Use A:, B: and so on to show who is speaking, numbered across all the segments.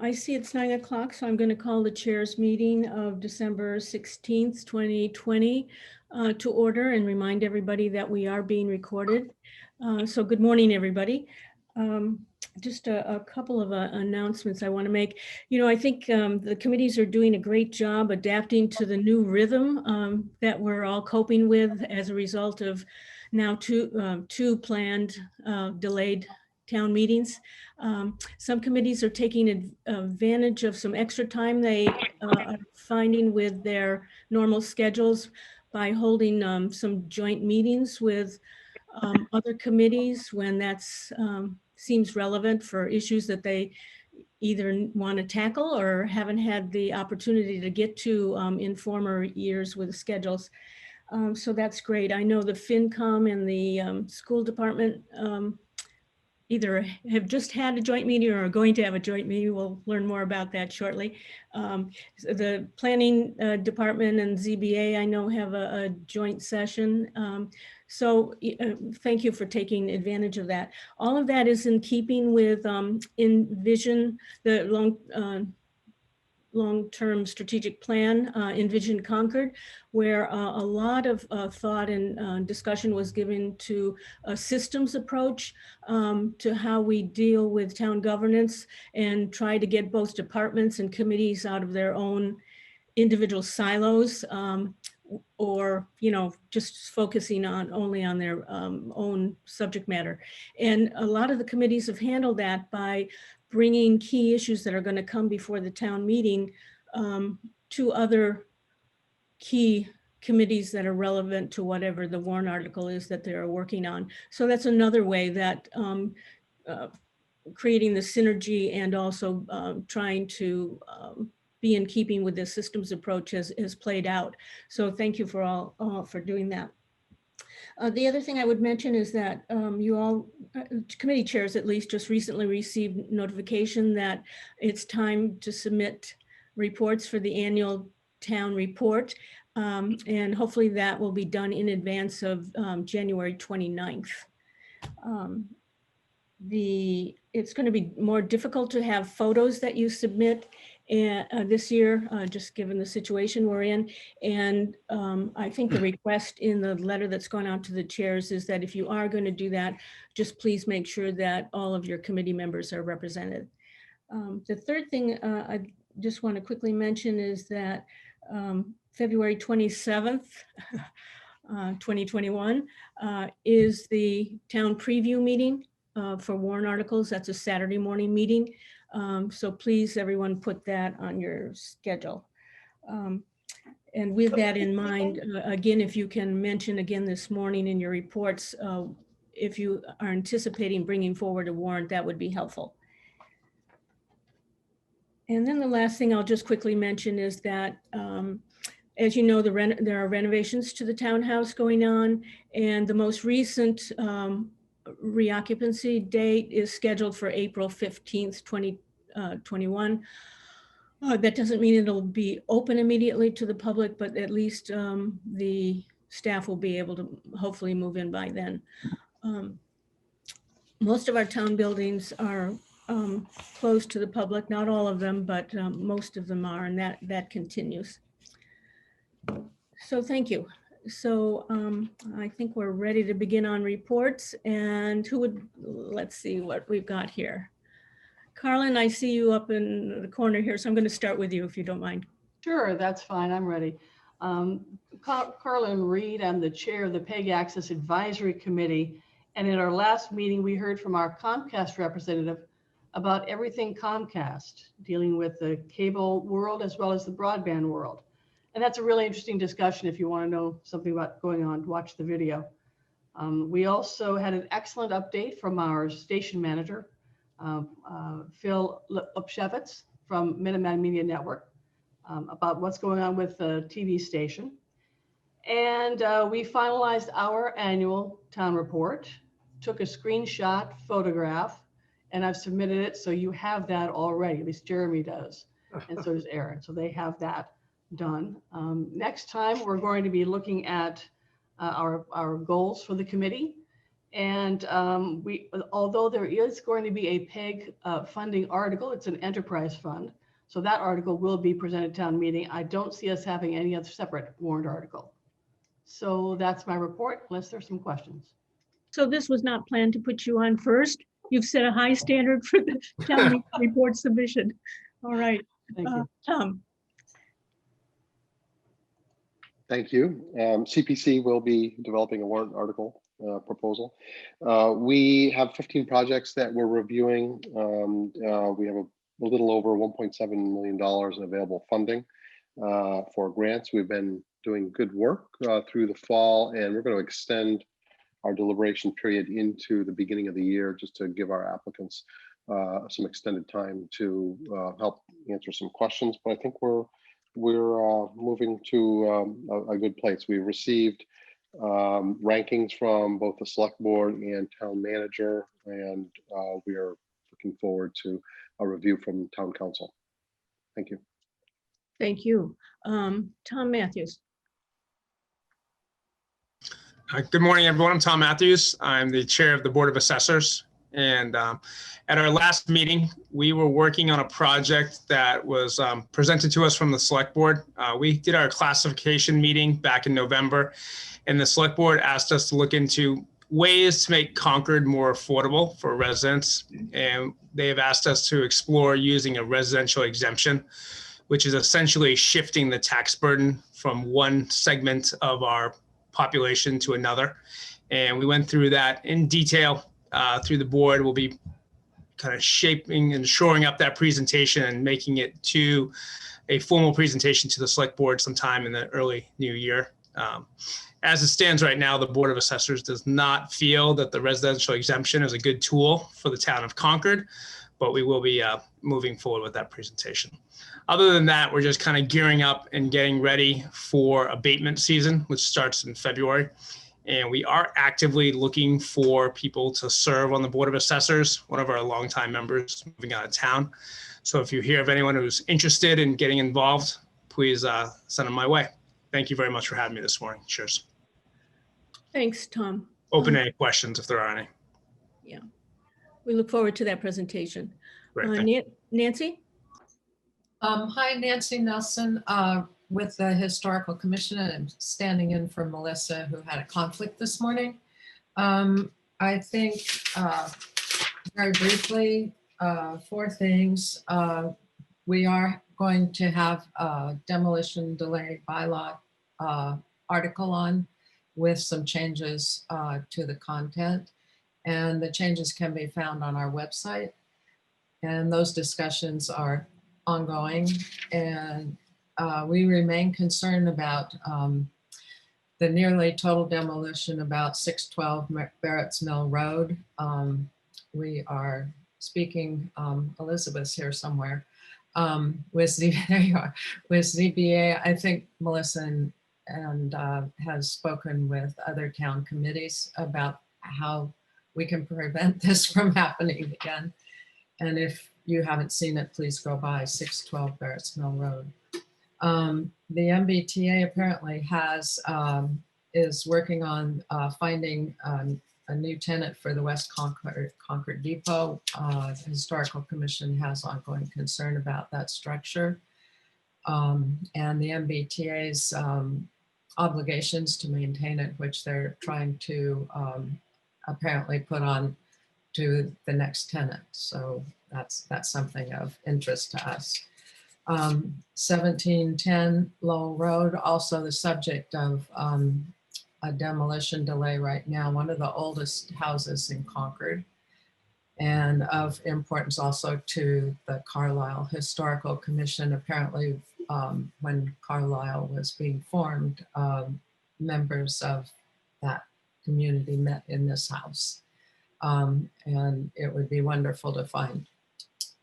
A: I see it's 9 o'clock, so I'm going to call the chair's meeting of December 16th, 2020 to order and remind everybody that we are being recorded. So good morning, everybody. Just a couple of announcements I want to make. You know, I think the committees are doing a great job adapting to the new rhythm that we're all coping with as a result of now two planned delayed town meetings. Some committees are taking advantage of some extra time they are finding with their normal schedules by holding some joint meetings with other committees when that's seems relevant for issues that they either want to tackle or haven't had the opportunity to get to in former years with schedules. So that's great. I know the FinCom and the school department either have just had a joint meeting or are going to have a joint meeting. We'll learn more about that shortly. The planning department and ZBA, I know, have a joint session. So thank you for taking advantage of that. All of that is in keeping with Envision, the long-term strategic plan, Envision Concord, where a lot of thought and discussion was given to a systems approach to how we deal with town governance and try to get both departments and committees out of their own individual silos or, you know, just focusing on only on their own subject matter. And a lot of the committees have handled that by bringing key issues that are going to come before the town meeting to other key committees that are relevant to whatever the warrant article is that they're working on. So that's another way that creating the synergy and also trying to be in keeping with the systems approach has played out. So thank you for all for doing that. The other thing I would mention is that you all, committee chairs at least, just recently received notification that it's time to submit reports for the annual town report. And hopefully that will be done in advance of January 29th. It's going to be more difficult to have photos that you submit this year, just given the situation we're in. And I think the request in the letter that's gone out to the chairs is that if you are going to do that, just please make sure that all of your committee members are represented. The third thing I just want to quickly mention is that February 27th, 2021 is the town preview meeting for warrant articles. That's a Saturday morning meeting. So please, everyone, put that on your schedule. And with that in mind, again, if you can mention again this morning in your reports, if you are anticipating bringing forward a warrant, that would be helpful. And then the last thing I'll just quickly mention is that, as you know, there are renovations to the townhouse going on, and the most recent reoccupancy date is scheduled for April 15th, 2021. That doesn't mean it'll be open immediately to the public, but at least the staff will be able to hopefully move in by then. Most of our town buildings are closed to the public, not all of them, but most of them are, and that continues. So thank you. So I think we're ready to begin on reports, and let's see what we've got here. Carlin, I see you up in the corner here, so I'm going to start with you if you don't mind.
B: Sure, that's fine. I'm ready. Carlin Reed, I'm the chair of the PEG Access Advisory Committee. And in our last meeting, we heard from our Comcast representative about everything Comcast, dealing with the cable world as well as the broadband world. And that's a really interesting discussion. If you want to know something about going on, watch the video. We also had an excellent update from our station manager, Phil Lipshevitz from Minuteman Media Network, about what's going on with the TV station. And we finalized our annual town report, took a screenshot photograph, and I've submitted it. So you have that already, at least Jeremy does. And so does Aaron. So they have that done. Next time, we're going to be looking at our goals for the committee And although there is going to be a PEG funding article, it's an enterprise fund. So that article will be presented at town meeting. I don't see us having any other separate warrant article. So that's my report, unless there's some questions.
A: So this was not planned to put you on first. You've set a high standard for the town meeting report submission. All right.
B: Thank you.
A: Tom.
C: Thank you. CPC will be developing a warrant article proposal. We have 15 projects that we're reviewing. We have a little over $1.7 million in available funding for grants. We've been doing good work through the fall, and we're going to extend our deliberation period into the beginning of the year just to give our applicants some extended time to help answer some questions. But I think we're moving to a good place. We received rankings from both the select board and town manager, and we are looking forward to a review from town council. Thank you.
A: Thank you. Tom Matthews.
D: Good morning, everyone. I'm Tom Matthews. I'm the chair of the Board of Assessors. And at our last meeting, we were working on a project that was presented to us from the select board. We did our classification meeting back in November, and the select board asked us to look into ways to make Concord more affordable for residents. And they have asked us to explore using a residential exemption, which is essentially shifting the tax burden from one segment of our population to another. And we went through that in detail through the board. We'll be kind of shaping and shoring up that presentation and making it to a formal presentation to the select board sometime in the early new year. As it stands right now, the Board of Assessors does not feel that the residential exemption is a good tool for the town of Concord, but we will be moving forward with that presentation. Other than that, we're just kind of gearing up and getting ready for abatement season, which starts in February. And we are actively looking for people to serve on the Board of Assessors, one of our longtime members moving out of town. So if you hear of anyone who's interested in getting involved, please send them my way. Thank you very much for having me this morning. Cheers.
A: Thanks, Tom.
D: Open to any questions if there are any.
A: Yeah, we look forward to that presentation.
D: Great,
A: Nancy?
E: Hi, Nancy Nelson with the Historical Commission, and I'm standing in for Melissa, who had a conflict this morning. I think very briefly, 4 things. We are going to have a demolition delay bylaw article on with some changes to the content, and the changes can be found on our website. And those discussions are ongoing, and we remain concerned about the nearly total demolition about 612 Barrett's Mill Road. We are speaking, Elizabeth's here somewhere, with ZBA. I think Melissa and has spoken with other town committees about how we can prevent this from happening again. And if you haven't seen it, please go by 612 Barrett's Mill Road. The MBTA apparently is working on finding a new tenant for the West Concord Depot. The Historical Commission has ongoing concern about that structure. And the MBTA's obligations to maintain it, which they're trying to apparently put on to the next tenant. So that's something of interest to us. 1710 Lowell Road, also the subject of a demolition delay right now, one of the oldest houses in Concord, and of importance also to the Carlisle Historical Commission. Apparently, when Carlisle was being formed, members of that community met in this house. And it would be wonderful to find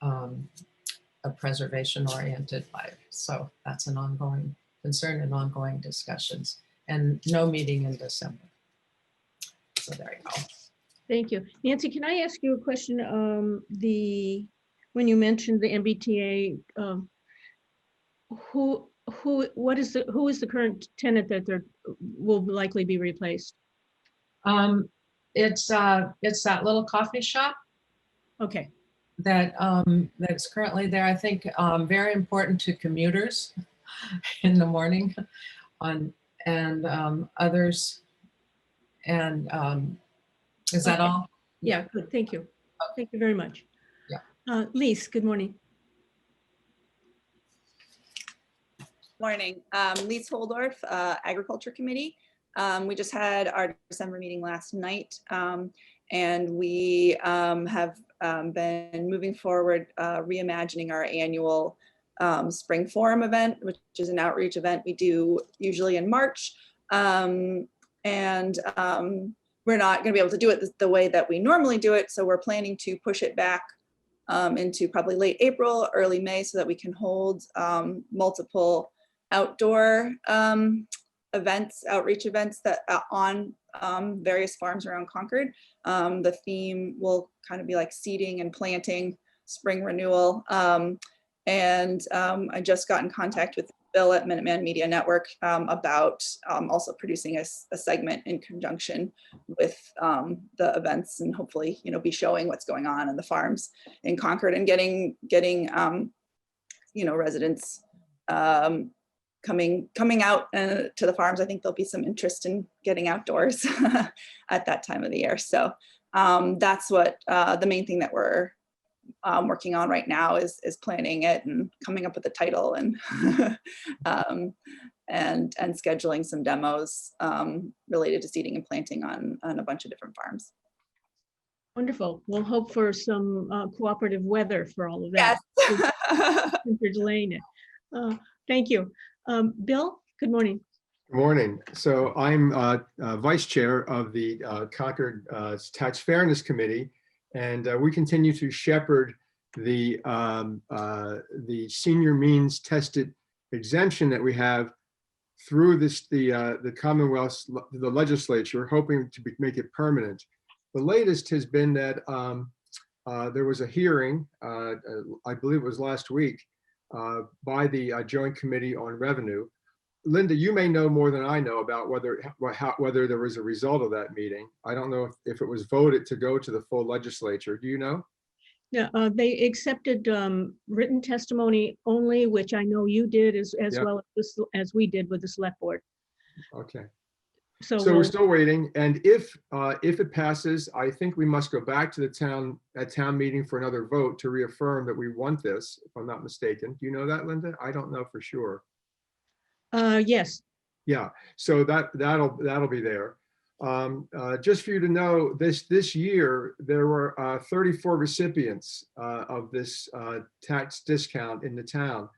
E: a preservation-oriented life. So that's an ongoing concern and ongoing discussions, and no meeting in December. So there you go.
A: Thank you. Nancy, can I ask you a question? When you mentioned the MBTA, who is the current tenant that will likely be replaced?
E: It's that little coffee shop
A: Okay,
E: that's currently there. I think very important to commuters in the morning and others. And is that
A: Okay.
E: all?
A: yeah, good, thank you. Thank you very much.
E: Yeah.
A: Lise, good morning.
F: Morning. Lise Holdorf, Agriculture Committee. We just had our December meeting last night, and we have been moving forward, reimagining our annual Spring Forum event, which is an outreach event we do usually in March. We're not going to be able to do it the way that we normally do it, so we're planning to push it back into probably late April, early May, so that we can hold multiple outdoor events, outreach events that on various farms around Concord. The theme will kind of be like seeding and planting, spring renewal. I just got in contact with Bill at Minuteman Media Network about also producing a segment in conjunction with the events, and hopefully, be showing what's going on in the farms in Concord and getting residents coming out to the farms. I think there'll be some interest in getting outdoors at that time of the year. So that's what the main thing that we're working on right now is planning it and coming up with a title and and scheduling some demos related to seeding and planting on a bunch of different farms.
A: Wonderful. We'll hope for some cooperative weather for all of that.
F: Yes.
A: Since you're delaying it. Thank you. Bill, good morning.
G: Good morning. So I'm Vice Chair of the Concord Tax Fairness Committee, and we continue to shepherd the senior means tested exemption that we have through the Commonwealth, the legislature, hoping to make it permanent. The latest has been that there was a hearing, I believe it was last week, by the Joint Committee on Revenue. Linda, you may know more than I know about whether there was a result of that meeting. I don't know if it was voted to go to the full legislature. Do you know?
A: Yeah, they accepted written testimony only, which I know you did as
G: Yeah.
A: well as we did with the select board.
G: Okay.
A: So
G: So we're still waiting, and if it passes, I think we must go back to the town meeting for another vote to reaffirm that we want this, if I'm not mistaken. Do you know that, Linda? I don't know for sure.
A: yes.
G: Yeah, so that'll be there. Just for you to know, this year there were 34 recipients of this tax discount in the town,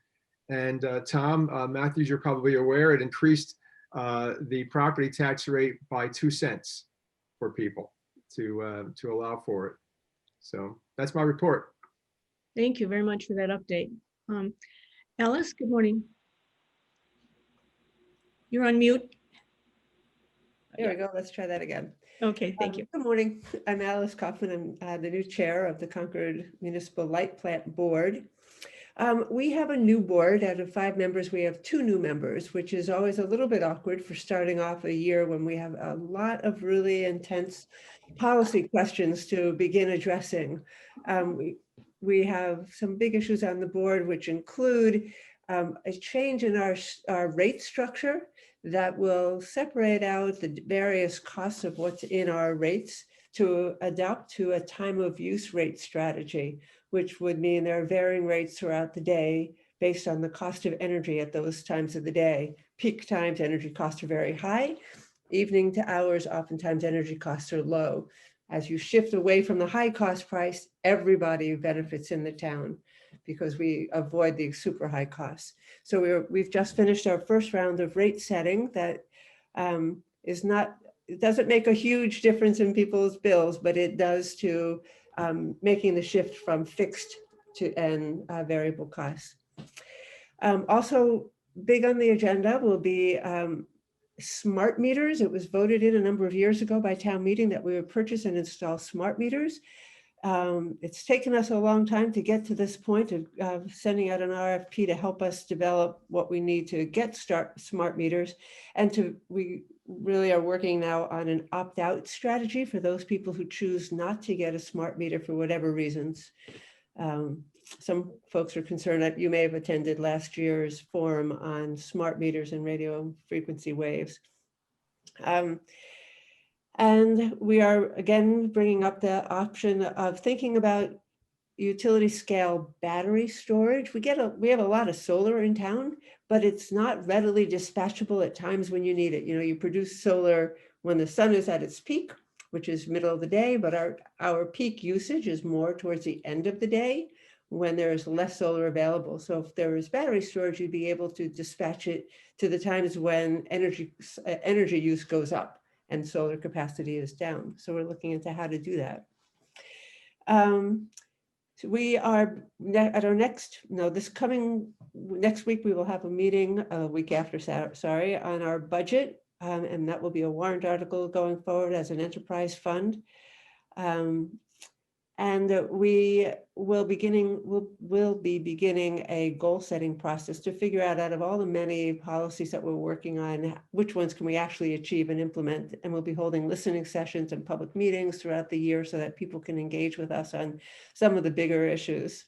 G: and Tom Matthews, you're probably aware, it increased the property tax rate by 2 cents for people to allow for it. So that's my report.
A: Thank you very much for that update. Alice, good morning. You're on mute.
H: There we go. Let's try that again.
A: Okay, thank you.
H: Good morning. I'm Alice Kaufman. I'm the new chair of the Concord Municipal Light Plant Board. We have a new board. Out of 5 members, we have 2 new members, which is always a little bit awkward for starting off a year when we have a lot of really intense policy questions to begin addressing. We have some big issues on the board, which include a change in our rate structure that will separate out the various costs of what's in our rates to adapt to a time of use rate strategy, which would mean there are varying rates throughout the day based on the cost of energy at those times of the day. Peak times, energy costs are very high. Evening to hours, oftentimes energy costs are low. As you shift away from the high cost price, everybody benefits in the town because we avoid the super high costs. So we've just finished our first round of rate setting that it doesn't make a huge difference in people's bills, but it does to making the shift from fixed to variable costs. Also big on the agenda will be smart meters. It was voted in a number of years ago by town meeting that we would purchase and install smart meters. It's taken us a long time to get to this point of sending out an RFP to help us develop what we need to get smart meters. And we really are working now on an opt-out strategy for those people who choose not to get a smart meter for whatever reasons. Some folks are concerned that you may have attended last year's forum on smart meters and radio frequency waves. And we are again bringing up the option of thinking about utility scale battery storage. We have a lot of solar in town, but it's not readily dispatchable at times when you need it. You know, you produce solar when the sun is at its peak, which is middle of the day, but our peak usage is more towards the end of the day when there's less solar available. So if there is battery storage, you'd be able to dispatch it to the times when energy use goes up and solar capacity is down. So we're looking into how to do that. So we are at our next week, we will have a meeting a week after, sorry, on our budget. And that will be a warrant article going forward as an enterprise fund. And we will be beginning a goal setting process to figure out of all the many policies that we're working on, which ones can we actually achieve and implement. And we'll be holding listening sessions and public meetings throughout the year so that people can engage with us on some of the bigger issues.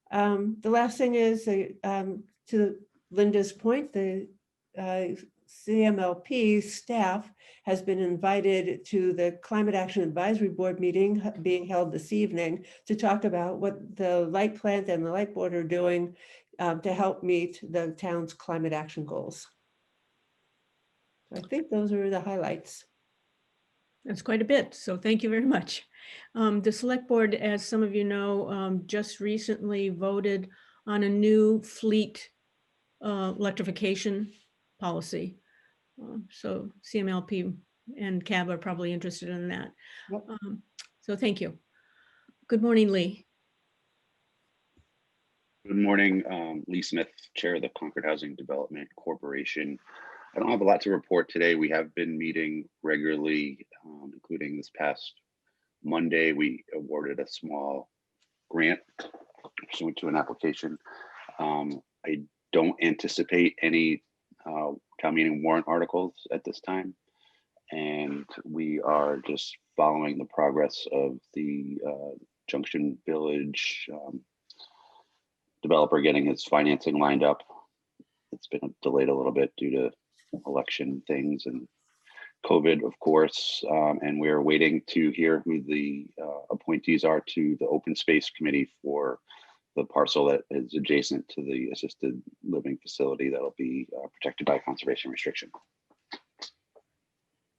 H: The last thing is to Linda's point, the CMLP staff has been invited to the Climate Action Advisory Board meeting being held this evening to talk about what the light plant and the light board are doing to help meet the town's climate action goals. So I think those are the highlights.
A: That's quite a bit. So thank you very much. The select board, as some of you know, just recently voted on a new fleet electrification policy. So CMLP and CAB are probably interested in that.
B: Yep.
A: So thank you. Good morning, Lee.
I: Good morning, Lee Smith, Chair of the Concord Housing Development Corporation. I don't have a lot to report today. We have been meeting regularly, including this past Monday. We awarded a small grant pursuant to an application. I don't anticipate any town meeting warrant articles at this time. And we are just following the progress of the Junction Village developer getting his financing lined up. It's been delayed a little bit due to election things and COVID, of course. And we're waiting to hear who the appointees are to the Open Space Committee for the parcel that is adjacent to the assisted living facility that'll be protected by conservation restriction.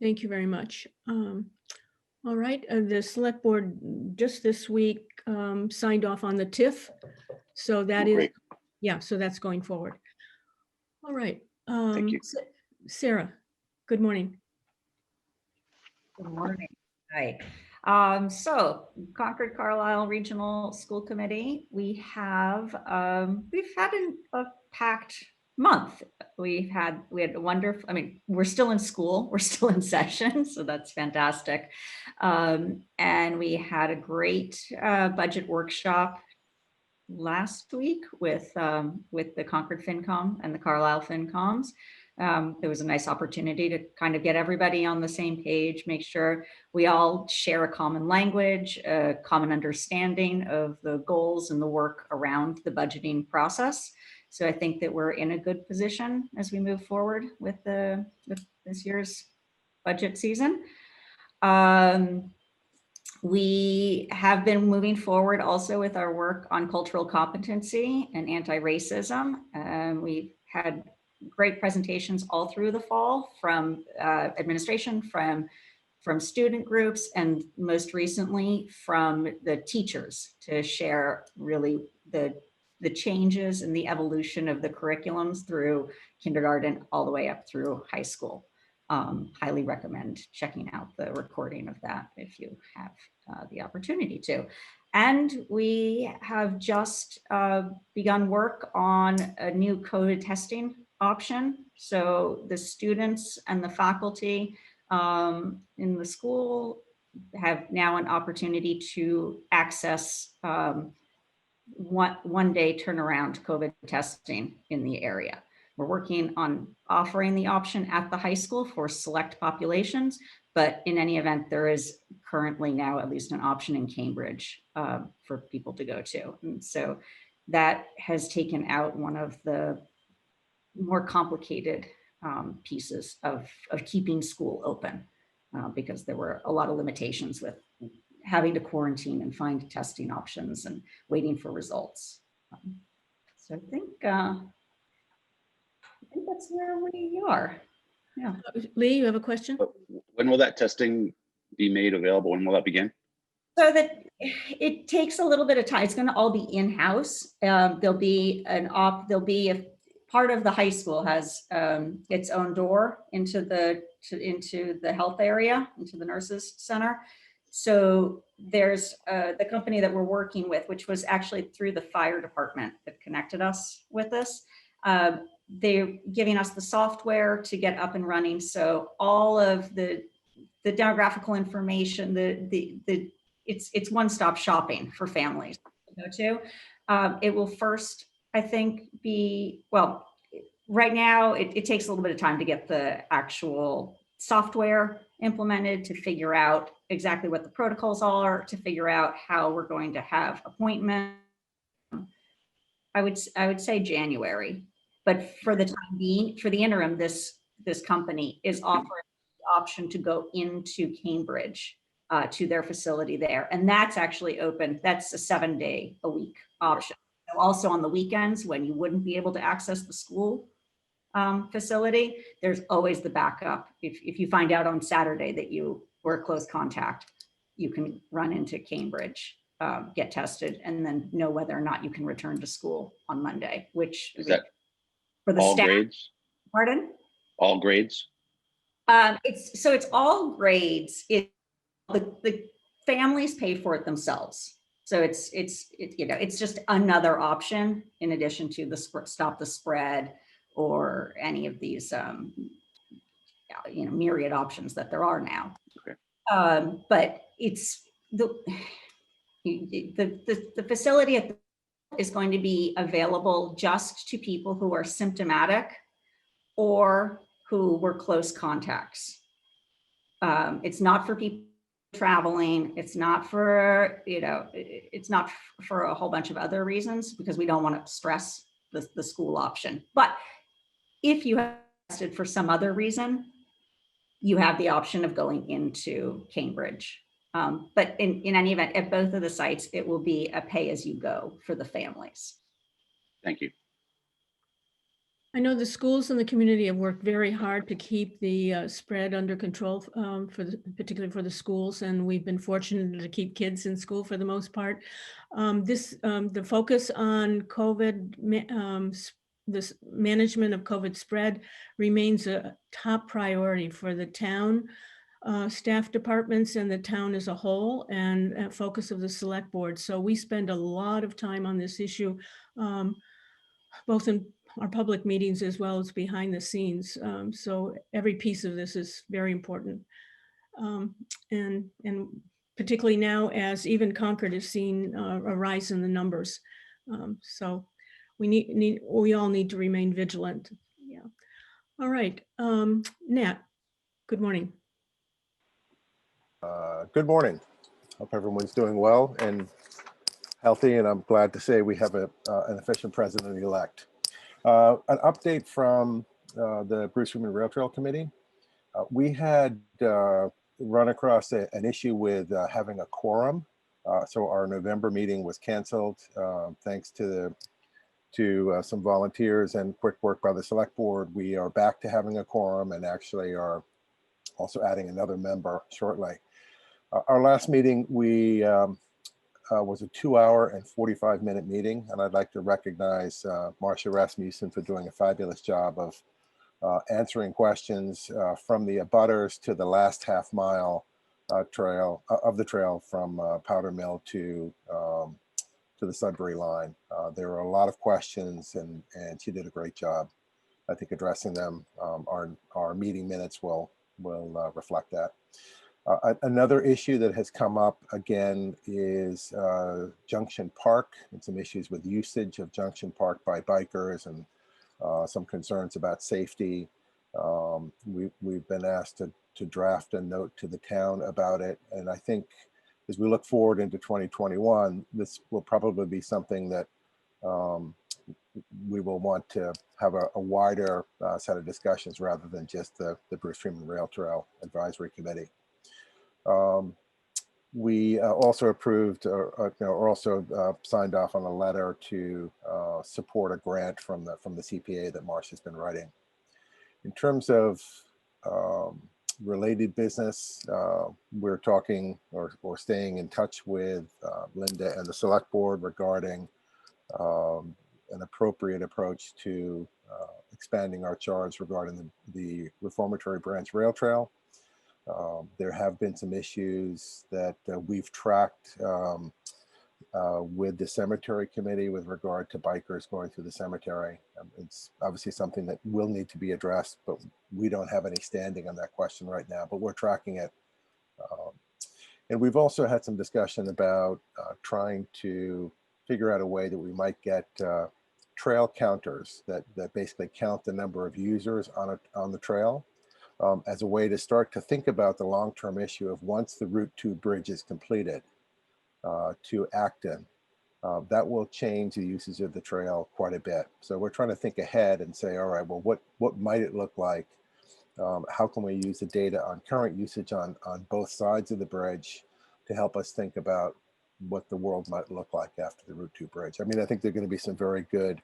A: Thank you very much. All right, the select board just this week signed off on the TIF. So that is,
I: Great.
A: yeah, so that's going forward. All right.
I: Thank you.
A: Sarah, good morning.
J: Good morning. Hi. So Concord Carlisle Regional School Committee, we've had a packed month. We had a wonderful, I mean, we're still in school, we're still in session, so that's fantastic. And we had a great budget workshop last week with the Concord FinCom and the Carlisle FinComs. There was a nice opportunity to kind of get everybody on the same page, make sure we all share a common language, a common understanding of the goals and the work around the budgeting process. So I think that we're in a good position as we move forward with this year's budget season. We have been moving forward also with our work on cultural competency and anti-racism. We've had great presentations all through the fall from administration, from student groups, and most recently from the teachers to share really the changes and the evolution of the curriculums through kindergarten all the way up through high school. Highly recommend checking out the recording of that if you have the opportunity to. And we have just begun work on a new COVID testing option. So the students and the faculty in the school have now an opportunity to access one-day turnaround COVID testing in the area. We're working on offering the option at the high school for select populations, but in any event, there is currently now at least an option in Cambridge for people to go to. And so that has taken out one of the more complicated pieces of keeping school open because there were a lot of limitations with having to quarantine and find testing options and waiting for results. So I think that's where we are. Yeah.
A: Lee, you have a question?
I: When will that testing be made available? When will that begin?
J: So that it takes a little bit of time. It's going to all be in-house. There'll be a part of the high school has its own door into the health area, into the nurses center. So there's the company that we're working with, which was actually through the fire department that connected us with this. They're giving us the software to get up and running. So all of the demographical information, it's one-stop shopping for families to go to. It will first, I think, be, well, right now it takes a little bit of time to get the actual software implemented, to figure out exactly what the protocols are, to figure out how we're going to have appointments. I would say January, but for the time being, for the interim, this company is offering the option to go into Cambridge to their facility there. And that's actually open. That's a 7-day-a-week option. Also on the weekends when you wouldn't be able to access the school facility, there's always the backup. If you find out on Saturday that you were a close contact, you can run into Cambridge, get tested, and then know whether or not you can return to school on Monday, which
I: Is that
J: for the
I: all
J: staff.
I: grades?
J: Pardon?
I: All grades?
J: It's all grades. The families pay for it themselves. So it's just another option in addition to the stop the spread or any of these myriad options that there are now.
I: Okay.
J: But it's the facility is going to be available just to people who are symptomatic or who were close contacts. It's not for people traveling. It's not for, it's not for a whole bunch of other reasons because we don't want to stress the school option. But if you have tested for some other reason, you have the option of going into Cambridge. But in any event, at both of the sites, it will be a pay-as-you-go for the families.
I: Thank you.
A: I know the schools and the community have worked very hard to keep the spread under control particularly for the schools, and we've been fortunate to keep kids in school for the most part. The focus on COVID, this management of COVID spread remains a top priority for the town, staff departments and the town as a whole, and a focus of the select board. So we spend a lot of time on this issue, both in our public meetings as well as behind the scenes. So every piece of this is very important. And particularly now as even Concord is seeing a rise in the numbers. So we all need to remain vigilant. Yeah. All right, Nat, good morning.
K: Good morning. Hope everyone's doing well and healthy, and I'm glad to say we have an efficient president-elect. An update from the Bruce Rubin Rail Trail Committee. We had run across an issue with having a quorum. So our November meeting was canceled thanks to some volunteers and quick work by the select board. We are back to having a quorum and actually are also adding another member shortly. Our last meeting, we was a 2-hour and 45-minute meeting, and I'd like to recognize Marcia Rasmussen for doing a fabulous job of answering questions from the abutters to the last half mile trail from Powder Mill to the Sudbury line. There were a lot of questions, and she did a great job, I think, addressing them. Our meeting minutes will reflect that. Another issue that has come up again is Junction Park and some issues with usage of Junction Park by bikers and some concerns about safety. We've been asked to draft a note to the town about it. And I think as we look forward into 2021, this will probably be something that we will want to have a wider set of discussions rather than just the Bruce Freeman Rail Trail Advisory Committee. We also approved or also signed off on a letter to support a grant from the CPA that Marcia's been writing. In terms of related business, we're talking or staying in touch with Linda and the Select Board regarding an appropriate approach to expanding our charge regarding the Reformatory Branch Rail Trail. There have been some issues that we've tracked with the cemetery committee with regard to bikers going through the cemetery. It's obviously something that will need to be addressed, but we don't have any standing on that question right now, but we're tracking it. And we've also had some discussion about trying to figure out a way that we might get trail counters that basically count the number of users on the trail as a way to start to think about the long-term issue of once the Route 2 bridge is completed to Acton, that will change the usage of the trail quite a bit. So we're trying to think ahead and say, all right, well, what might it look like? How can we use the data on current usage on both sides of the bridge to help us think about what the world might look like after the Route 2 bridge? I mean, I think there are going to be some very good,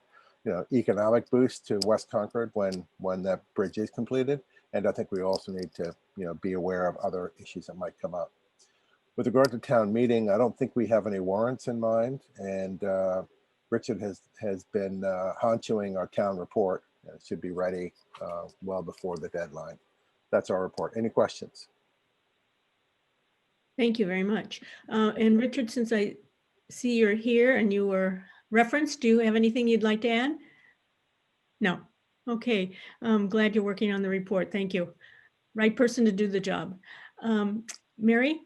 K: economic boost to West Concord when that bridge is completed. And I think we also need to, be aware of other issues that might come up. With regard to town meeting, I don't think we have any warrants in mind. And Richard has been honchoing our town report. It should be ready well before the deadline. That's our report. Any questions?
A: Thank you very much. And Richard, since I see you're here and you were referenced, do you have anything you'd like to add? No. Okay. I'm glad you're working on the report. Thank you. Right person to do the job. Mary,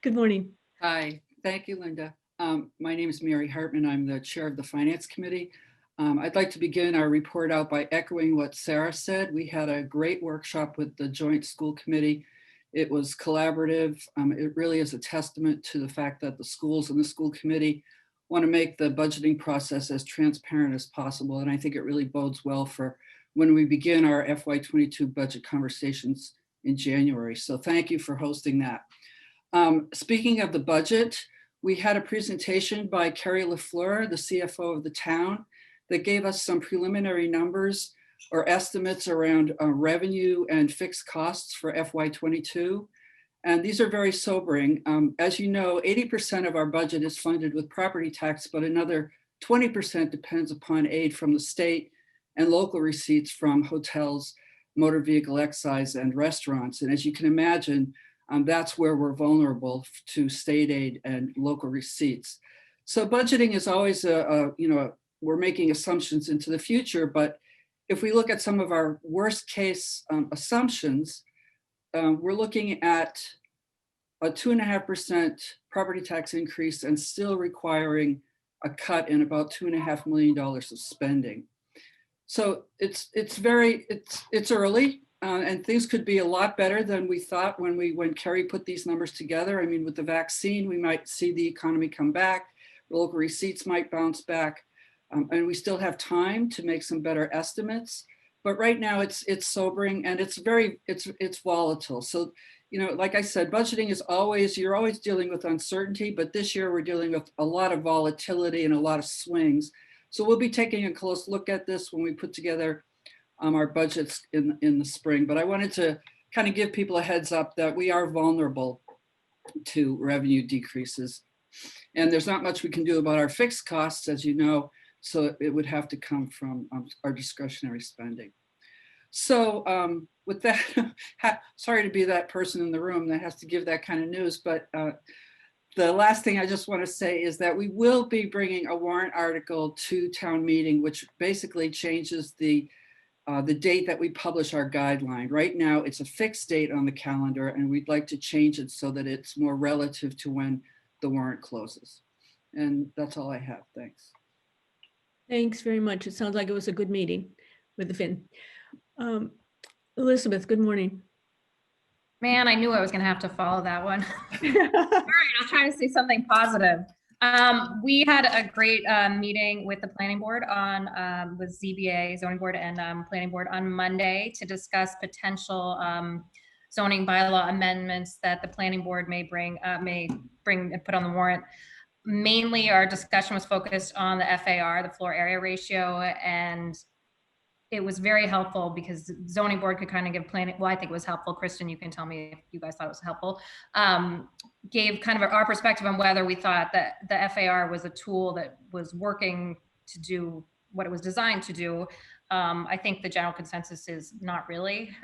A: good morning.
L: Hi. Thank you, Linda. My name is Mary Hartman. I'm the chair of the Finance Committee. I'd like to begin our report out by echoing what Sarah said. We had a great workshop with the Joint School Committee. It was collaborative. It really is a testament to the fact that the schools and the school committee want to make the budgeting process as transparent as possible. And I think it really bodes well for when we begin our FY22 budget conversations in January. So thank you for hosting that. Speaking of the budget, we had a presentation by Carrie LaFleur, the CFO of the town, that gave us some preliminary numbers or estimates around revenue and fixed costs for FY22. And these are very sobering. As you know, 80% of our budget is funded with property tax, but another 20% depends upon aid from the state and local receipts from hotels, motor vehicle excise, and restaurants. And as you can imagine, that's where we're vulnerable to state aid and local receipts. So budgeting is always we're making assumptions into the future, but if we look at some of our worst case assumptions, we're looking at a 2.5% property tax increase and still requiring a cut in about $2.5 million of spending. So it's early and things could be a lot better than we thought when Kerry put these numbers together. I mean, with the vaccine, we might see the economy come back, local receipts might bounce back, and we still have time to make some better estimates. But right now it's sobering and it's volatile. So, like I said, budgeting is you're always dealing with uncertainty, but this year we're dealing with a lot of volatility and a lot of swings. So we'll be taking a close look at this when we put together our budgets in the spring. But I wanted to kind of give people a heads up that we are vulnerable to revenue decreases. And there's not much we can do about our fixed costs, as you know, so it would have to come from our discretionary spending. So with that, sorry to be that person in the room that has to give that kind of news, but the last thing I just want to say is that we will be bringing a warrant article to town meeting, which basically changes the date that we publish our guideline. Right now, it's a fixed date on the calendar, and we'd like to change it so that it's more relative to when the warrant closes. And that's all I have. Thanks.
A: Thanks very much. It sounds like it was a good meeting with the Finn. Elizabeth, good morning.
M: Man, I knew I was going to have to follow that one. All right, I'll try to say something positive. We had a great meeting with the planning board on with ZBA, zoning board, and planning board on Monday to discuss potential zoning bylaw amendments that the planning board may bring and put on the warrant. Mainly, our discussion was focused on the FAR, the floor area ratio, and it was very helpful because zoning board could kind of give planning. Well, I think it was helpful. Kristen, you can tell me if you guys thought it was helpful. Gave kind of our perspective on whether we thought that the FAR was a tool that was working to do what it was designed to do. I think the general consensus is not really,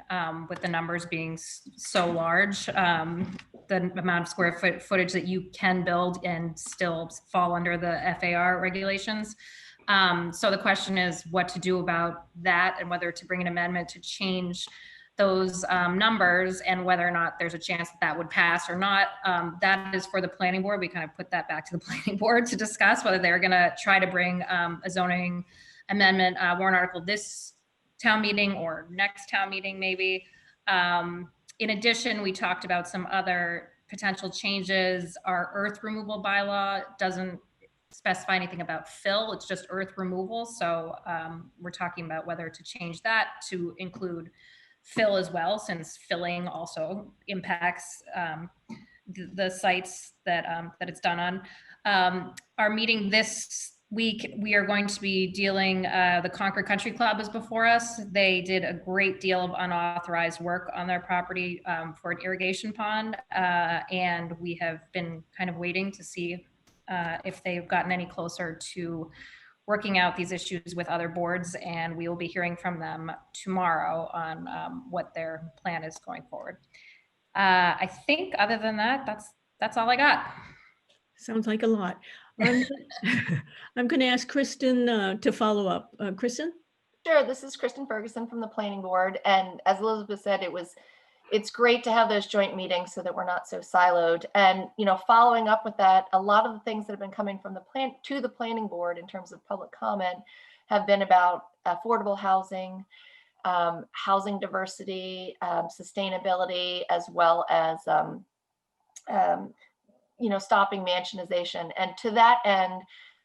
M: with the numbers being so large, the amount of square footage that you can build and still fall under the FAR regulations. So the question is what to do about that and whether to bring an amendment to change those numbers and whether or not there's a chance that that would pass or not. That is for the planning board. We kind of put that back to the planning board to discuss whether they're going to try to bring a zoning amendment warrant article this town meeting or next town meeting maybe. In addition, we talked about some other potential changes. Our earth removal bylaw doesn't specify anything about fill, it's just earth removal. So we're talking about whether to change that to include fill as well, since filling also impacts the sites that it's done on. Our meeting this week, we are going to be dealing, the Concord Country Club is before us. They did a great deal of unauthorized work on their property for an irrigation pond. And we have been kind of waiting to see if they've gotten any closer to working out these issues with other boards, and we will be hearing from them tomorrow on what their plan is going forward. I think other than that, that's all I got.
A: Sounds like a lot. I'm going to ask Kristen to follow up. Kristen?
N: Sure, this is Kristen Ferguson from the planning board. And as Elizabeth said, it's great to have those joint meetings so that we're not so siloed. And, you know, following up with that, a lot of the things that have been coming from the planning board in terms of public comment have been about affordable housing, housing diversity, sustainability, as well as, you know, stopping mansionization. And to that end,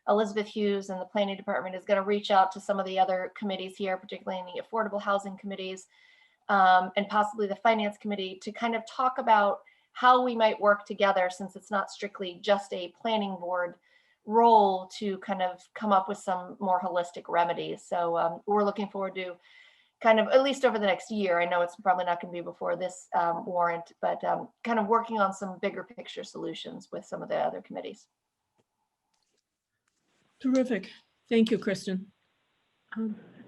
N: Elizabeth Hughes and the planning department is going to reach out to some of the other committees here, particularly in the affordable housing committees, and possibly the finance committee, to kind of talk about how we might work together, since it's not strictly just a planning board role, to kind of come up with some more holistic remedies. So we're looking forward to kind of, at least over the next year, I know it's probably not going to be before this warrant, but kind of working on some bigger picture solutions with some of the other committees.
A: Terrific. Thank you, Kristen.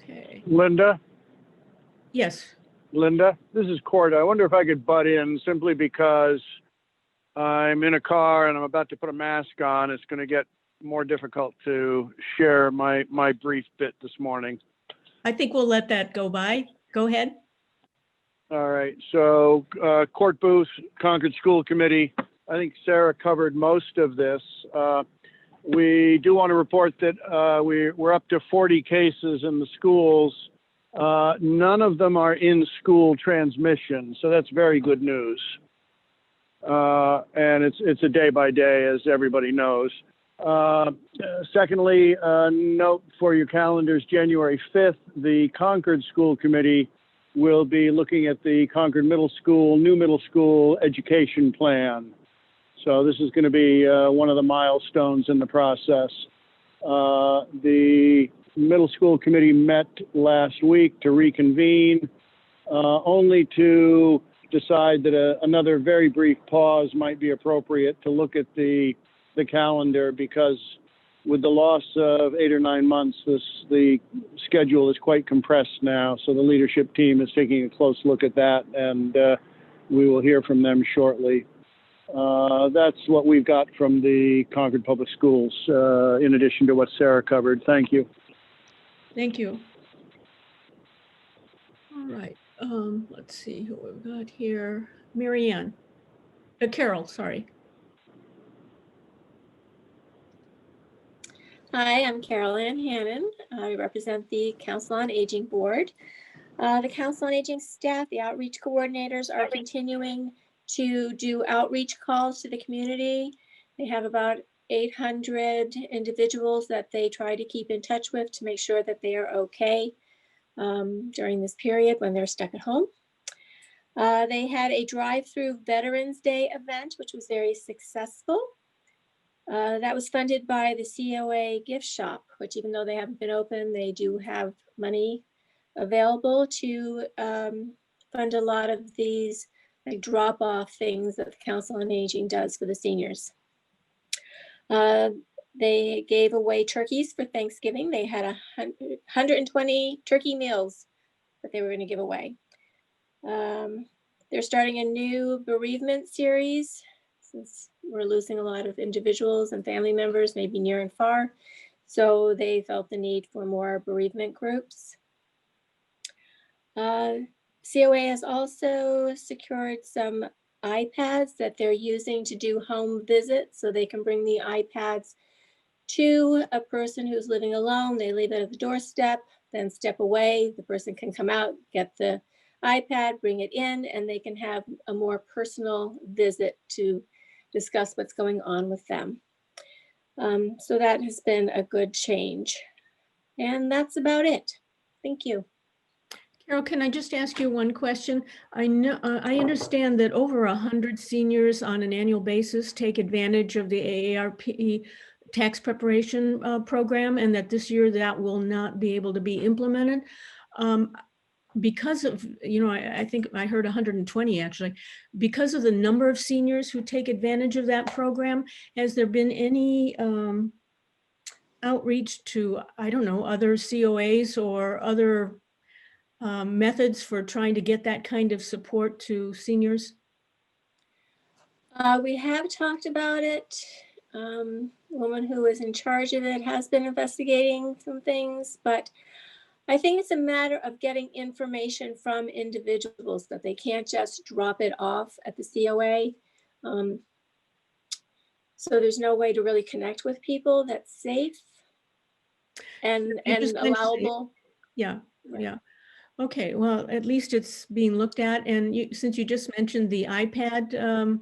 A: Okay.
O: Linda?
A: Yes.
O: Linda, this is Cord. I wonder if I could butt in simply because I'm in a car and I'm about to put a mask on. It's going to get more difficult to share my brief bit this morning.
A: I think we'll let that go by. Go ahead.
O: All right. So Court Booth, Concord School Committee. I think Sarah covered most of this. We do want to report that we're up to 40 cases in the schools. None of them are in school transmission, so that's very good news. And it's a day by day, as everybody knows. Secondly, note for your calendars, January 5th, the Concord School Committee will be looking at the Concord Middle School, new middle school education plan. So this is going to be one of the milestones in the process. The Middle School Committee met last week to reconvene, only to decide that another very brief pause might be appropriate to look at the calendar, because with the loss of 8 or 9 months, the schedule is quite compressed now. So the leadership team is taking a close look at that, and we will hear from them shortly. That's what we've got from the Concord Public Schools, in addition to what Sarah covered. Thank you.
A: Thank you. All right. Let's see who we've got here. Marianne. Carol, sorry.
P: Hi, I'm Carol Ann Hannon. I represent the Council on Aging Board. The Council on Aging staff, the outreach coordinators are continuing to do outreach calls to the community. They have about 800 individuals that they try to keep in touch with to make sure that they are okay during this period when they're stuck at home. They had a drive-through Veterans Day event, which was very successful. That was funded by the COA gift shop, which even though they haven't been open, they do have money available to fund a lot of these like drop-off things that the Council on Aging does for the seniors. They gave away turkeys for Thanksgiving. They had 120 turkey meals that they were going to give away. They're starting a new bereavement series since we're losing a lot of individuals and family members, maybe near and far. So they felt the need for more bereavement groups. COA has also secured some iPads that they're using to do home visits, so they can bring the iPads to a person who's living alone. They leave it at the doorstep, then step away. The person can come out, get the iPad, bring it in, and they can have a more personal visit to discuss what's going on with them. So that has been a good change. And that's about it. Thank you.
A: Carol, can I just ask you one question? I know I understand that over 100 seniors on an annual basis take advantage of the AARP tax preparation program, and that this year that will not be able to be implemented. Because of, I think I heard 120 actually, because of the number of seniors who take advantage of that program, has there been any outreach to, I don't know, other COAs or other methods for trying to get that kind of support to seniors?
P: We have talked about it. The woman who is in charge of it has been investigating some things, but I think it's a matter of getting information from individuals, that they can't just drop it off at the COA. So there's no way to really connect with people that's safe and allowable.
A: Yeah. Okay, well, at least it's being looked at. And since you just mentioned the iPad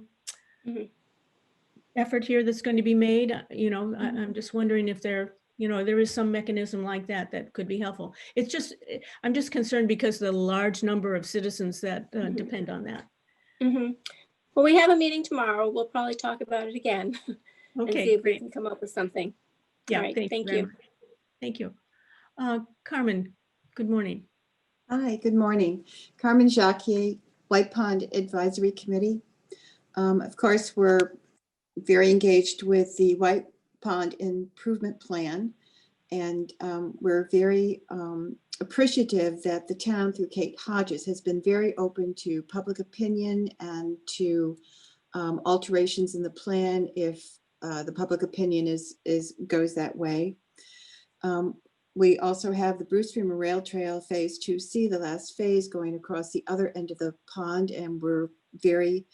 A: effort here that's going to be made, I'm just wondering if there is some mechanism like that that could be helpful. It's just, I'm just concerned because of the large number of citizens that depend on that.
P: Well, we have a meeting tomorrow. We'll probably talk about it again and see if we can come up with something.
A: Yeah,
P: all right, thank
A: you.
P: you.
A: Thank you. Carmen, good morning.
Q: Hi, good morning. Carmen Jacquier, White Pond Advisory Committee. Of course, we're very engaged with the White Pond Improvement Plan, and we're very appreciative that the town through Kate Hodges has been very open to public opinion and to alterations in the plan if the public opinion goes that way. We also have the Bruce Freeman Rail Trail Phase 2C, the last phase, going across the other end of the pond, and we're very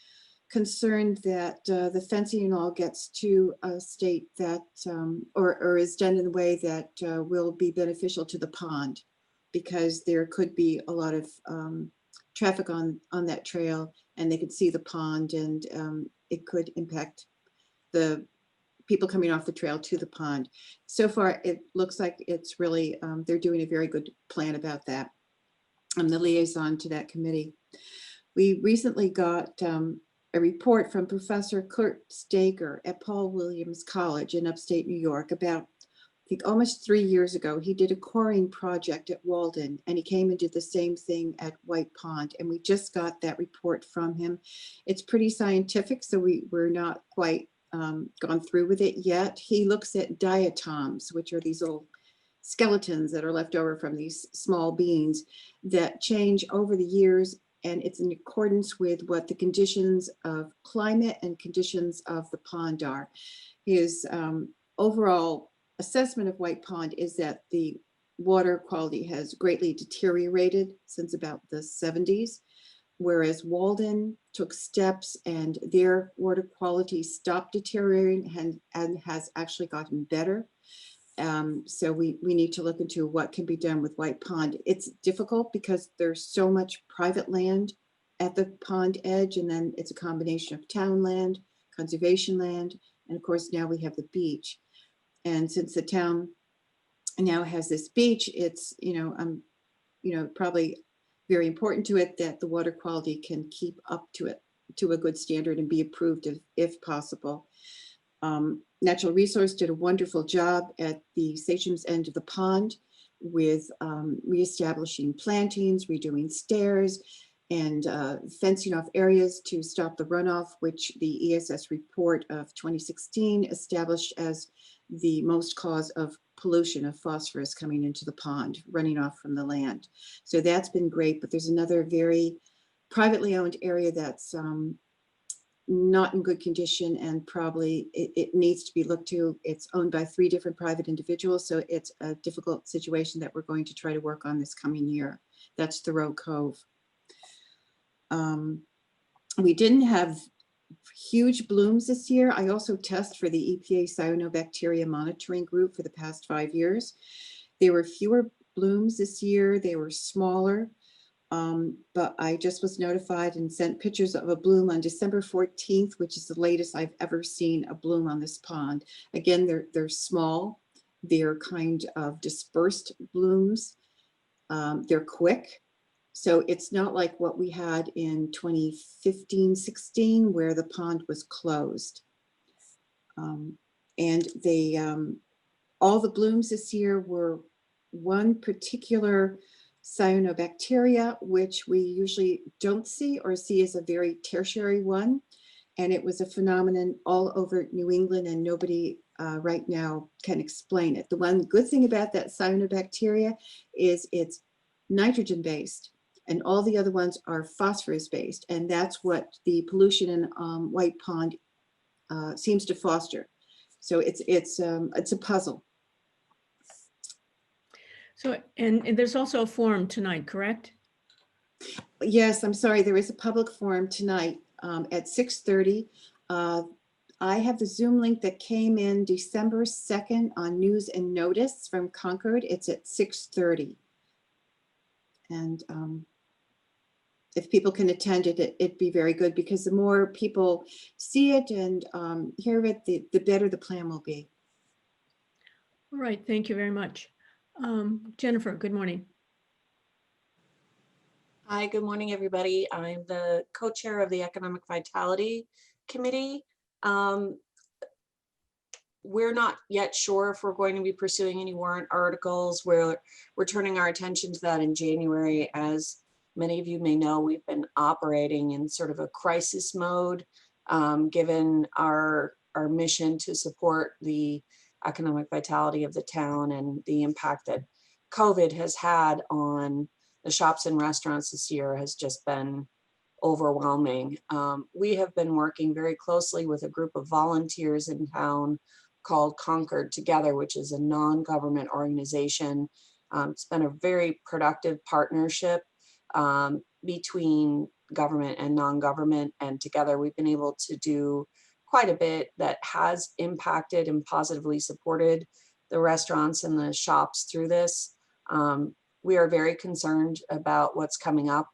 Q: concerned that the fencing and all gets to a state that, or is done in a way that will be beneficial to the pond, because there could be a lot of traffic on that trail, and they could see the pond, and it could impact the people coming off the trail to the pond. So far, it looks like it's really, they're doing a very good plan about that. I'm the liaison to that committee. We recently got a report from Professor Kurt Staker at Paul Williams College in upstate New York about, I think almost 3 years ago. He did a coring project at Walden, and he came and did the same thing at White Pond. And we just got that report from him. It's pretty scientific, so we're not quite gone through with it yet. He looks at diatoms, which are these little skeletons that are left over from these small beings that change over the years, and it's in accordance with what the conditions of climate and conditions of the pond are. His overall assessment of White Pond is that the water quality has greatly deteriorated since about the 70s, whereas Walden took steps and their water quality stopped deteriorating and has actually gotten better. So we need to look into what can be done with White Pond. It's difficult because there's so much private land at the pond edge, and then it's a combination of town land, conservation land, and of course now we have the beach. And since the town now has this beach, it's probably very important to it that the water quality can keep up to it, to a good standard, and be approved if possible. Natural Resource did a wonderful job at the Sachem's end of the pond with reestablishing plantings, redoing stairs, and fencing off areas to stop the runoff, which the ESS report of 2016 established as the most cause of pollution of phosphorus coming into the pond, running off from the land. So that's been great, but there's another very privately owned area that's not in good condition, and probably it needs to be looked to. It's owned by 3 different private individuals, so it's a difficult situation that we're going to try to work on this coming year. That's Thoreau Cove. We didn't have huge blooms this year. I also test for the EPA cyanobacteria monitoring group for the past 5 years. There were fewer blooms this year. They were smaller, but I just was notified and sent pictures of a bloom on December 14th, which is the latest I've ever seen a bloom on this pond. Again, they're small. They're kind of dispersed blooms. They're quick. So it's not like what we had in 2015-16, where the pond was closed. And they, all the blooms this year were one particular cyanobacteria, which we usually don't see or see as a very tertiary one. And it was a phenomenon all over New England, and nobody right now can explain it. The one good thing about that cyanobacteria is it's nitrogen-based, and all the other ones are phosphorus-based, and that's what the pollution in White Pond seems to foster. So it's a puzzle.
A: So, and there's also a forum tonight, correct?
Q: Yes, I'm sorry, there is a public forum tonight at 6:30. I have the Zoom link that came in December 2nd on News and Notice from Concord. It's at 6:30. And if people can attend it, it'd be very good, because the more people see it and hear it, the better the plan will be.
A: All right, thank you very much. Jennifer, good morning.
R: Hi, good morning, everybody. I'm the co-chair of the Economic Vitality Committee. We're not yet sure if we're going to be pursuing any warrant articles. We're turning our attention to that in January. As many of you may know, we've been operating in sort of a crisis mode, given our mission to support the economic vitality of the town and the impact that COVID has had on the shops and restaurants this year has just been overwhelming. We have been working very closely with a group of volunteers in town called Concord Together, which is a non-government organization. It's been a very productive partnership between government and non-government, and together we've been able to do quite a bit that has impacted and positively supported the restaurants and the shops through this. We are very concerned about what's coming up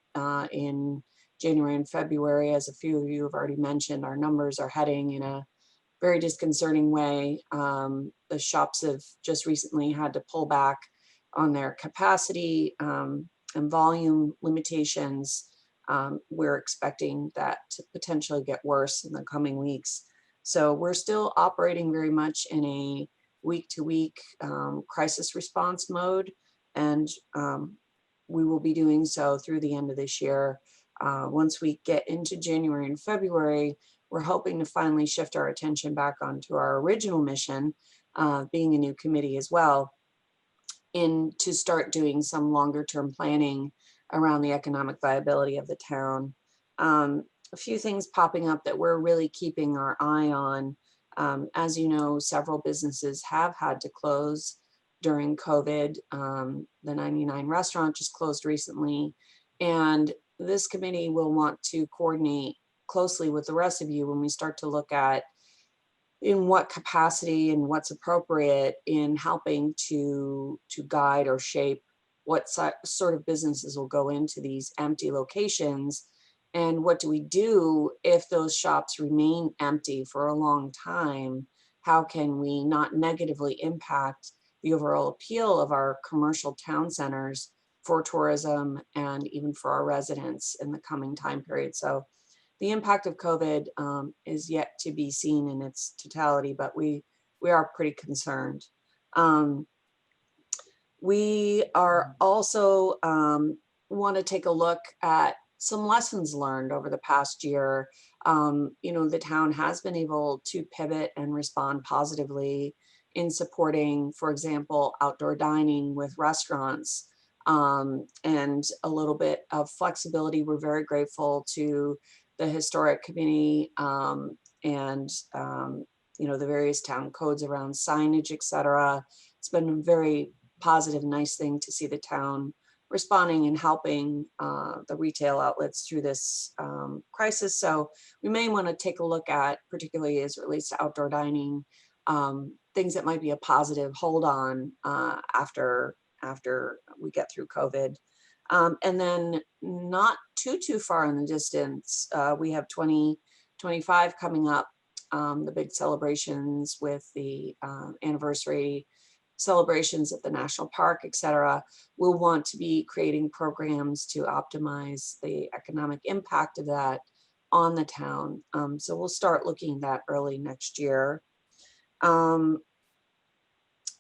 R: in January and February. As a few of you have already mentioned, our numbers are heading in a very disconcerting way. The shops have just recently had to pull back on their capacity and volume limitations. We're expecting that to potentially get worse in the coming weeks. So we're still operating very much in a week-to-week crisis response mode, and we will be doing so through the end of this year. Once we get into January and February, we're hoping to finally shift our attention back onto our original mission, being a new committee as well, and to start doing some longer term planning around the economic viability of the town. A few things popping up that we're really keeping our eye on. As you know, several businesses have had to close during COVID. The 99 restaurant just closed recently, and this committee will want to coordinate closely with the rest of you when we start to look at in what capacity and what's appropriate in helping to guide or shape what sort of businesses will go into these empty locations. And what do we do if those shops remain empty for a long time? How can we not negatively impact the overall appeal of our commercial town centers for tourism and even for our residents in the coming time period? So the impact of COVID is yet to be seen in its totality, but we are pretty concerned. We are also want to take a look at some lessons learned over the past year. The town has been able to pivot and respond positively in supporting, for example, outdoor dining with restaurants, and a little bit of flexibility. We're very grateful to the historic committee and the various town codes around signage, et cetera. It's been a very positive, nice thing to see the town responding and helping the retail outlets through this crisis. So we may want to take a look at, particularly as it relates to outdoor dining, things that might be a positive hold on after we get through COVID. And then not too far in the distance, we have 2025 coming up, the big celebrations with the anniversary celebrations at the national park, et cetera. We'll want to be creating programs to optimize the economic impact of that on the town. So we'll start looking at that early next year.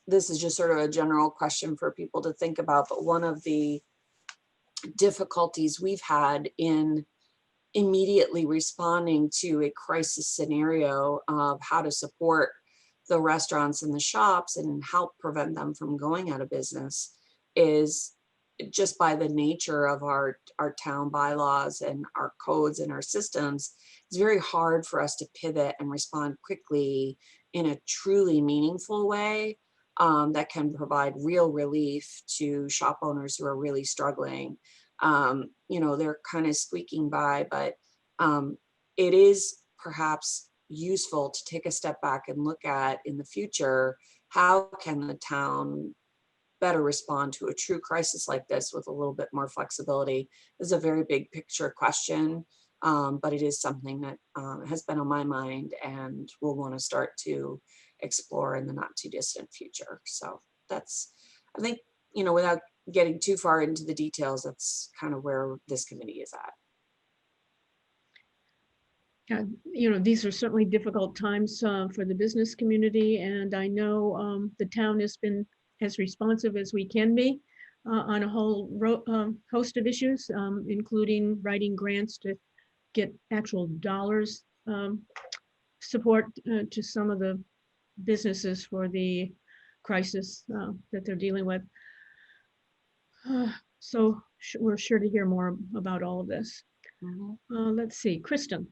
R: This is just sort of a general question for people to think about, but one of the difficulties we've had in immediately responding to a crisis scenario of how to support the restaurants and the shops and help prevent them from going out of business is just by the nature of our town bylaws and our codes and our systems. It's very hard for us to pivot and respond quickly in a truly meaningful way that can provide real relief to shop owners who are really struggling. They're kind of squeaking by, but it is perhaps useful to take a step back and look at in the future, how can the town better respond to a true crisis like this with a little bit more flexibility? This is a very big picture question, but it is something that has been on my mind and we'll want to start to explore in the not too distant future. So that's, I think, without getting too far into the details, that's kind of where this committee is at.
A: These are certainly difficult times for the business community, and I know the town has been as responsive as we can be on a whole host of issues, including writing grants to get actual dollars support to some of the businesses for the crisis that they're dealing with. So we're sure to hear more about all of this. Let's see, Kristen.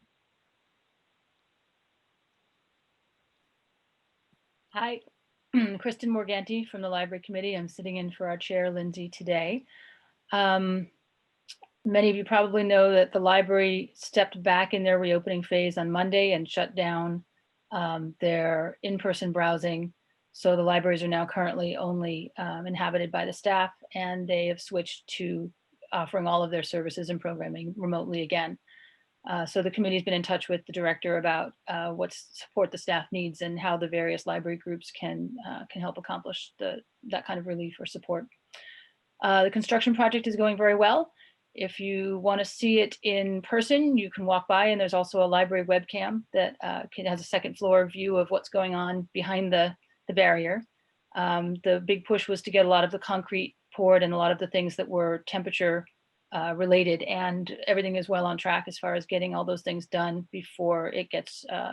S: Hi, Kristen Morganti from the Library Committee. I'm sitting in for our chair, Lindsay, today. Many of you probably know that the library stepped back in their reopening phase on Monday and shut down their in-person browsing. So the libraries are now currently only inhabited by the staff, and they have switched to offering all of their services and programming remotely again. So the committee's been in touch with the director about what support the staff needs and how the various library groups can help accomplish that kind of relief or support. The construction project is going very well. If you want to see it in person, you can walk by, and there's also a library webcam that has a second floor view of what's going on behind the barrier. The big push was to get a lot of the concrete poured and a lot of the things that were temperature related, and everything is well on track as far as getting all those things done before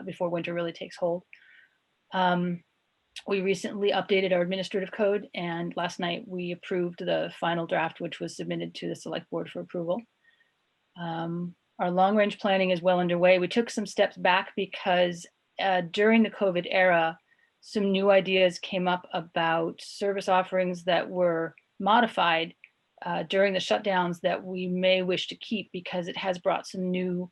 S: before winter really takes hold. We recently updated our administrative code, and last night we approved the final draft, which was submitted to the select board for approval. Our long range planning is well underway. We took some steps back because during the COVID era, some new ideas came up about service offerings that were modified during the shutdowns that we may wish to keep, because it has brought some new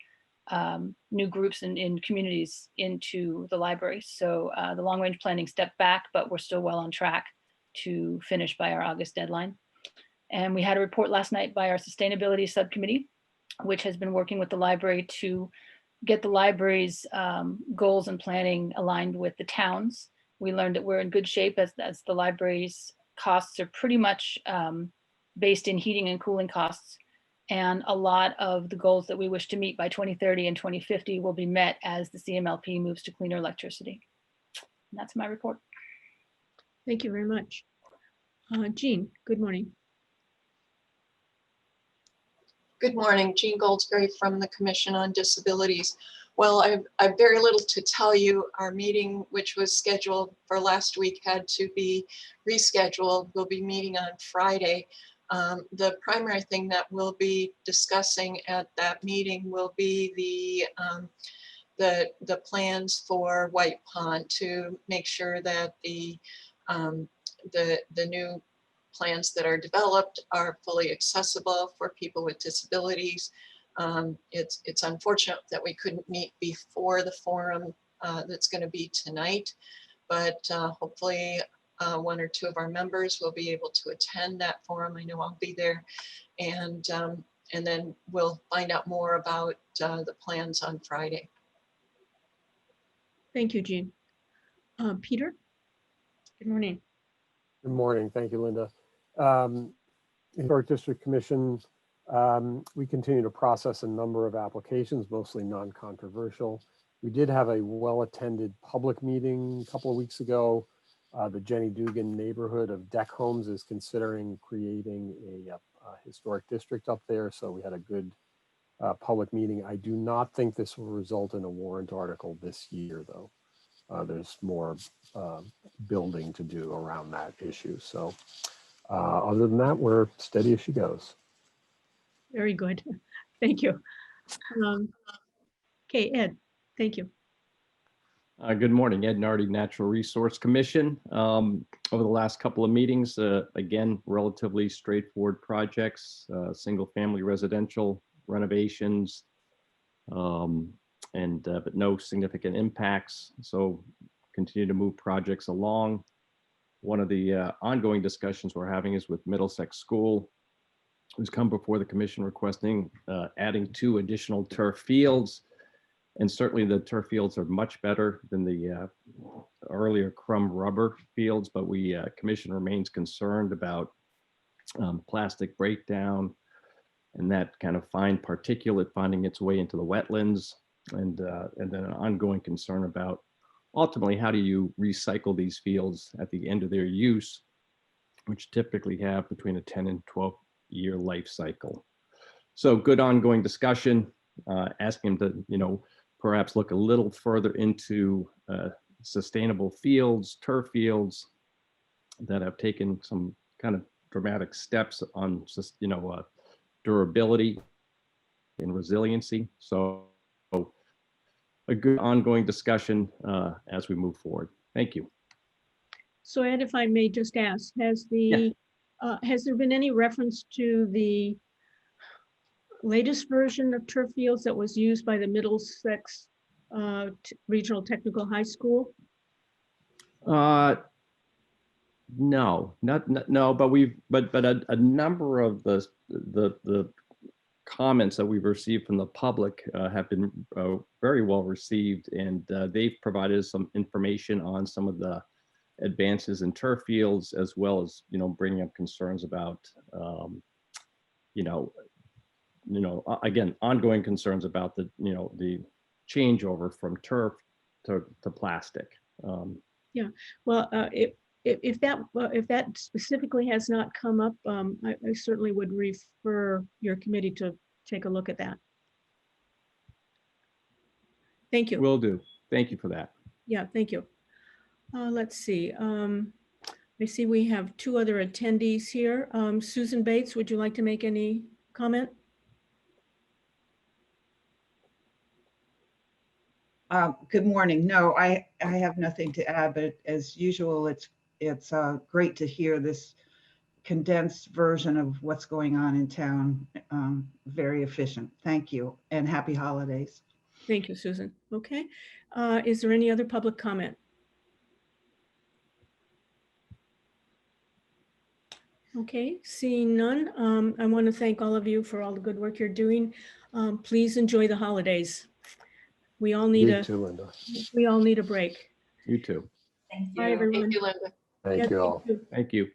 S: new groups in communities into the library. So the long range planning stepped back, but we're still well on track to finish by our August deadline. And we had a report last night by our sustainability subcommittee, which has been working with the library to get the library's goals and planning aligned with the town's. We learned that we're in good shape as the library's costs are pretty much based in heating and cooling costs. And a lot of the goals that we wish to meet by 2030 and 2050 will be met as the CMLP moves to cleaner electricity. And that's my report.
A: Thank you very much. Jean, good morning.
T: Good morning, Jean Goldsberry from the Commission on Disabilities. Well, I've very little to tell you. Our meeting, which was scheduled for last week, had to be rescheduled. We'll be meeting on Friday. The primary thing that we'll be discussing at that meeting will be the plans for White Pond to make sure that the new plans that are developed are fully accessible for people with disabilities. It's unfortunate that we couldn't meet before the forum that's going to be tonight, but hopefully one or two of our members will be able to attend that forum. I know I'll be there, and then we'll find out more about the plans on Friday.
A: Thank you, Jean. Peter, good morning.
U: Good morning. Thank you, Linda. Historic District Commission, we continue to process a number of applications, mostly non-controversial. We did have a well-attended public meeting a couple of weeks ago. The Jenny Dugan neighborhood of Deck Homes is considering creating a historic district up there. So we had a good public meeting. I do not think this will result in a warrant article this year, though. There's more building to do around that issue. So other than that, we're steady as she goes.
A: Very good. Thank you. Okay, Ed, thank you.
V: Good morning, Ed Nardi, Natural Resource Commission. Over the last couple of meetings, again, relatively straightforward projects, single family residential renovations, but no significant impacts. So continue to move projects along. One of the ongoing discussions we're having is with Middlesex School, who's come before the commission requesting adding 2 additional turf fields. And certainly the turf fields are much better than the earlier crumb rubber fields, but commission remains concerned about plastic breakdown and that kind of fine particulate finding its way into the wetlands, and then an ongoing concern about ultimately how do you recycle these fields at the end of their use, which typically have between a 10 and 12 year life cycle. So good ongoing discussion, asking them to, perhaps look a little further into sustainable fields, turf fields that have taken some kind of dramatic steps on just, durability and resiliency. So a good ongoing discussion as we move forward. Thank you.
A: So Ed, if I may just ask, has there been any reference to the latest version of turf fields that was used by the Middlesex Regional Technical High School?
V: No, no, but a number of the comments that we've received from the public have been very well received, and they've provided some information on some of the advances in turf fields, as well as bringing up concerns about again, ongoing concerns about the changeover from turf to plastic.
A: Yeah, well, if that specifically has not come up, I certainly would refer your committee to take a look at that. Thank you.
V: Will do. Thank you for that.
A: Yeah, thank you. Let's see. I see we have 2 other attendees here. Susan Bates, would you like to make any comment?
W: Good morning. No, I have nothing to add, but as usual, it's great to hear this condensed version of what's going on in town. Very efficient. Thank you, and happy holidays.
A: Thank you, Susan. Okay. Is there any other public comment? Okay, seeing none, I want to thank all of you for all the good work you're doing. Please enjoy the holidays. We all need
U: You
A: a
U: too, Linda.
A: we all need a break.
V: You too.
J: Thank
A: Bye,
J: you.
A: everyone.
T: Thank you, Linda.
U: Thank
A: Yeah,
U: you all.
A: you.
V: Thank you.